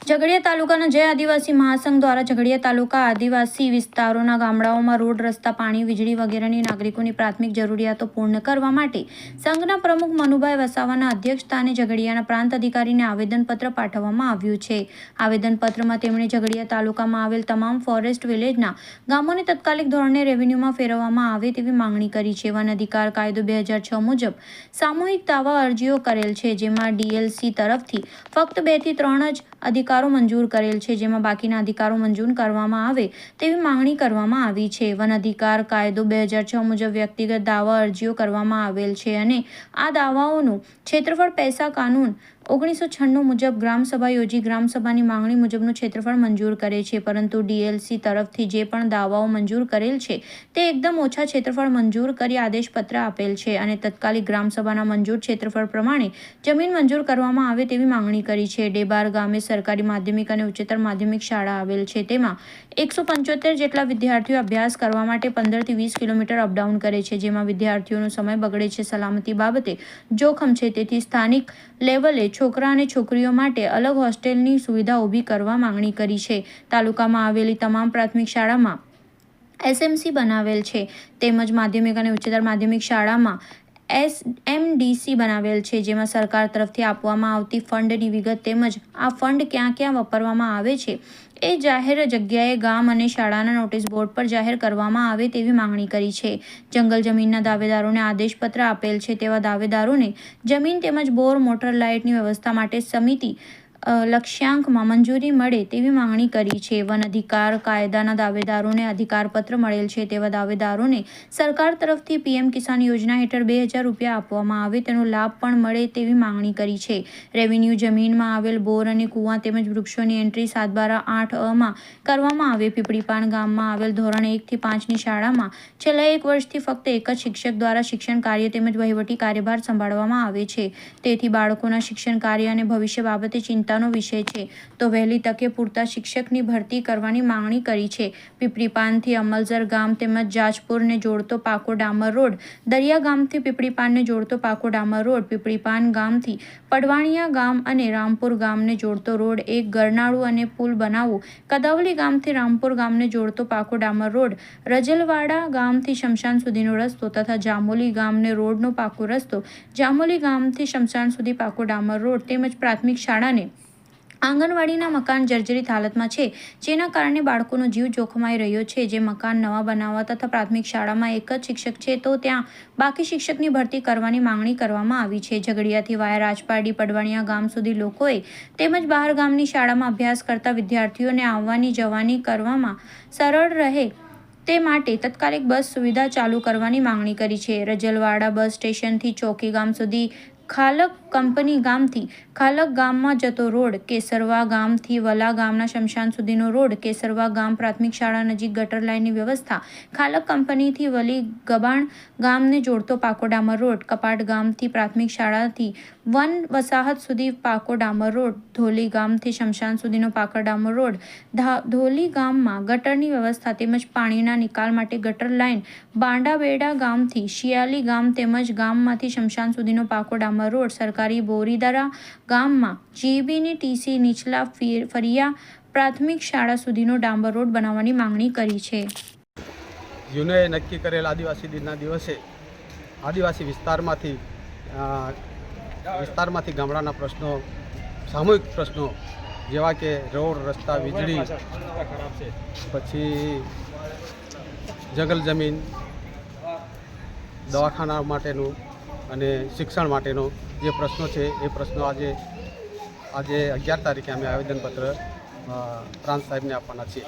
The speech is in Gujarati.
ઝઘડિયા તાલુકાના જય આદિવાસી મહાસંઘ દ્વારા ઝઘડિયા તાલુકા આદિવાસી વિસ્તારોના ગામડાઓમાં રોડ, રસ્તા, પાણી, વીજળી વગેરેની નાગરિકોની પ્રાથમિક જરૂરિયાતો પૂર્ણ કરવા માટે સંઘના પ્રમુખ મનુભાઈ વસાવાના અધ્યક્ષસ્થાને ઝઘડિયાના પ્રાંત અધિકારીને આવેદનપત્ર પાઠવવામાં આવ્યું છે. આવેદનપત્રમાં તેમણે ઝઘડિયા તાલુકામાં આવેલ તમામ ફોરેસ્ટ વિલેજના ગામોને તાત્કાલિક ધોરણે રેવન્યુમાં ફેરવવામાં આવે તેવી માંગણી કરી છે. વન અધિકાર કાયદો 2006 મુજબ સામૂહિક દાવા અરજીઓ કરેલ છે, જેમાં ડીએલસી તરફથી ફક્ત 2 થી 3 જ અધિકારો મંજૂર કરેલ છે, જેમાં બાકીના અધિકારો મંજૂર કરવામાં આવે તેવી માંગણી કરવામાં આવી છે. વન અધિકાર કાયદો 2006 મુજબ વ્યક્તિગત દાવા અરજીઓ કરવામાં આવેલ છે અને આ દાવાઓનું ક્ષેત્રફળ પૈસા કાનૂન 1996 મુજબ ગ્રામસભા યોજી ગ્રામસભાની માંગણી મુજબનું ક્ષેત્રફળ મંજૂર કરે છે, પરંતુ ડીએલસી તરફથી જે પણ દાવાઓ મંજૂર કરેલ છે તે એકદમ ઓછા ક્ષેત્રફળ મંજૂર કરી આદેશપત્ર આપેલ છે અને તાત્કાલિક ગ્રામસભાના મંજૂર ક્ષેત્રફળ પ્રમાણે જમીન મંજૂર કરવામાં આવે તેવી માંગણી કરી છે. ડેબાર ગામે સરકારી માધ્યમિક અને ઉચ્ચતર માધ્યમિક શાળા આવેલ છે, તેમાં 175 જેટલા વિદ્યાર્થીઓ અભ્યાસ કરવા માટે 15 થી 20 કિલોમીટર અપડાઉન કરે છે, જેમાં વિદ્યાર્થીઓનો સમય બગડે છે, સલામતી બાબતે જોખમ છે. તેથી સ્થાનિક લેવલે છોકરા અને છોકરીઓ માટે અલગ હોસ્ટેલની સુવિધા ઊભી કરવા માંગણી કરી છે. તાલુકામાં આવેલી તમામ પ્રાથમિક શાળામાં એસએમસી બનાવેલ છે, તેમજ માધ્યમિક અને ઉચ્ચતર માધ્યમિક શાળામાં એમડીસી બનાવેલ છે, જેમાં સરકાર તરફથી આપવામાં આવતી ફંડની વિગત તેમજ આ ફંડ ક્યાં ક્યાં વાપરવામાં આવે છે એ જાહેર જગ્યાએ ગામ અને શાળાના નોટિસ બોર્ડ પર જાહેર કરવામાં આવે તેવી માંગણી કરી છે. જંગલ જમીનના દાવેદારોને આદેશપત્ર આપેલ છે તેવા દાવેદારોને જમીન તેમજ બોર, મોટર, લાઇટની વ્યવસ્થા માટે સમિતિ લક્ષ્યાંકમાં મંજૂરી મળે તેવી માંગણી કરી છે. વન અધિકાર કાયદાના દાવેદારોને અધિકારપત્ર મળેલ છે તેવા દાવેદારોને સરકાર તરફથી પીએમ કિસાન યોજના હેઠળ 2000 રૂપિયા આપવામાં આવે તેનો લાભ પણ મળે તેવી માંગણી કરી છે. રેવન્યુ જમીનમાં આવેલ બોર અને કુવા તેમજ વૃક્ષોની એન્ટ્રી 7/12 માં કરવામાં આવે. પીપળીપાન ગામમાં આવેલ ધોરણ 1 થી 5 ની શાળામાં છેલ્લા 1 વર્ષથી ફક્ત એક જ શિક્ષક દ્વારા શિક્ષણ કાર્ય તેમજ વહીવટી કાર્યભાર સંભાળવામાં આવે છે. તેથી બાળકોના શિક્ષણ કાર્ય અને ભવિષ્ય બાબતે ચિંતા વિષય છે, તો વહેલી તકે પૂરતા શિક્ષકની ભરતી કરવાની માંગણી કરી છે. પીપળીપાનથી અમલઝર ગામ તેમજ જાજપુરને જોડતો પાકો ડામર રોડ, દરિયા ગામથી પીપળીપાનને જોડતો પાકો ડામર રોડ, પીપળીપાન ગામથી પડવાણિયા ગામ અને રામપુર ગામને જોડતો રોડ, એક ગરનાળું અને પુલ બનાવવું, કદાવલી ગામથી રામપુર ગામને જોડતો પાકો ડામર રોડ, રજલવાડા ગામથી શમશાન સુધીનો રસ્તો તથા જામોલી ગામને રોડનો પાકો રસ્તો, જામોલી ગામથી શમશાન સુધી પાકો ડામર રોડ તેમજ પ્રાથમિક શાળાને આંગણવાડીના મકાન જર્જરિત હાલતમાં છે, જેના કારણે બાળકોનો જીવ જોખમાઈ રહ્યો છે. જે મકાન નવા બનાવવા તથા પ્રાથમિક શાળામાં એક જ શિક્ષક છે તો ત્યાં બાકી શિક્ષકની ભરતી કરવાની માંગણી કરવામાં આવી છે. ઝઘડિયાથી વાયા રાજપારડી પડવાણિયા ગામ સુધી લોકોએ તેમજ બહાર ગામની શાળામાં અભ્યાસ કરતા વિદ્યાર્થીઓને આવવાની જવાની કરવામાં સરળ રહે તે માટે તાત્કાલિક બસ સુવિધા ચાલુ કરવાની માંગણી કરી છે. રજલવાડા બસ સ્ટેશનથી ચોકી ગામ સુધી, ખાલક કંપની ગામથી ખાલક ગામમાં જતો રોડ, કેસરવા ગામથી વલા ગામના શમશાન સુધીનો રોડ, કેસરવા ગામ પ્રાથમિક શાળા નજીક ગટર લાઇનની વ્યવસ્થા, ખાલક કંપનીથી વલી ગબાણ ગામને જોડતો પાકો ડામર રોડ, કપાટ ગામથી પ્રાથમિક શાળાથી વન વસાહત સુધી પાકો ડામર રોડ, ધોલી ગામથી શમશાન સુધીનો પાકો ડામર રોડ, ધોલી ગામમાં ગટરની વ્યવસ્થા તેમજ પાણીના નિકાલ માટે ગટર લાઇન, બાંડાબેડા ગામથી શિયાલી ગામ તેમજ ગામમાંથી શમશાન સુધીનો પાકો ડામર રોડ, સરકારી બોરીદરા ગામમાં જીબીની ટીસી નીચલા ફરિયા પ્રાથમિક શાળા સુધીનો ડામર રોડ બનાવવાની માંગણી કરી છે. યુનેએ નક્કી કરેલ આદિવાસી દિનના દિવસે આદિવાસી વિસ્તારમાંથી ગામડાના પ્રશ્નો, સામૂહિક પ્રશ્નો જેવા કે રોડ, રસ્તા, વીજળી, પછી જંગલ જમીન, દવાખાના માટેનું અને શિક્ષણ માટેનો જે પ્રશ્નો છે એ પ્રશ્નો આજે 11 તારીખે અમે આવેદનપત્ર પ્રાંત સાહેબને આપવાના છીએ.